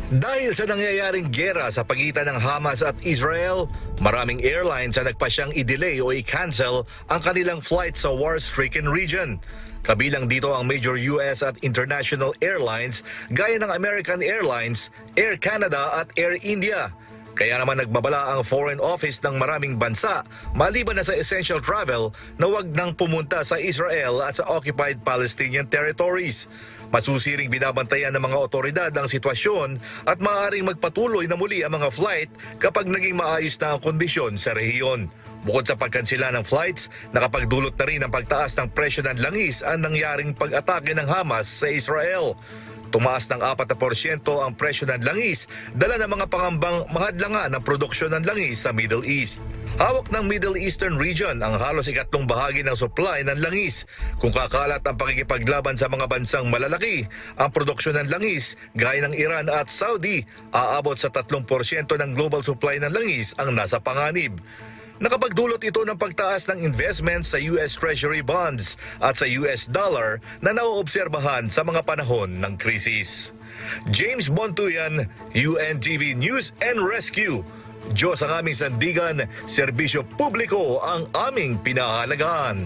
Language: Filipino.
Dahil sa nangyayaring giyera sa pagitan ng Hamas at Israel, maraming airlines ang nagpasyang i-delay o i-cancel ang kanilang flight sa war-stricken region. Kabilang dito ang major US at international airlines gaya ng American Airlines, Air Canada at Air India. Kaya naman nagbabala ang Foreign Office ng maraming bansa maliban na sa essential travel na huwag nang pumunta sa Israel at sa occupied Palestinian territories. Masusiring binabantayan ng mga otoridad ang sitwasyon at maaaring magpatuloy na muli ang mga flight kapag naging maayos na ang kondisyon sa rehiyon. Bukod sa pagkansela ng flights, nakapagdulot na rin ang pagtaas ng presyo ng langis ang nangyaring pag-atake ng Hamas sa Israel. Tumaas ng 4% ang presyo ng langis, dala ng mga pangambang mahadlangan ng produksyon ng langis sa Middle East. Hawak ng Middle Eastern region ang halos ikatlong bahagi ng supply ng langis. Kung kakalat ang pakikipaglaban sa mga bansang malalaki, ang produksyon ng langis, gaya ng Iran at Saudi, aabot sa 3% ng global supply ng langis ang nasa panganib. Nakapagdulot ito ng pagtaas ng investments sa US Treasury bonds at sa US dollar na nauobserbahan sa mga panahon ng krisis. James Bontuyan, UNTV News and Rescue. Diyos ang aming sandigan, serbisyo publiko ang aming pinahahalagahan.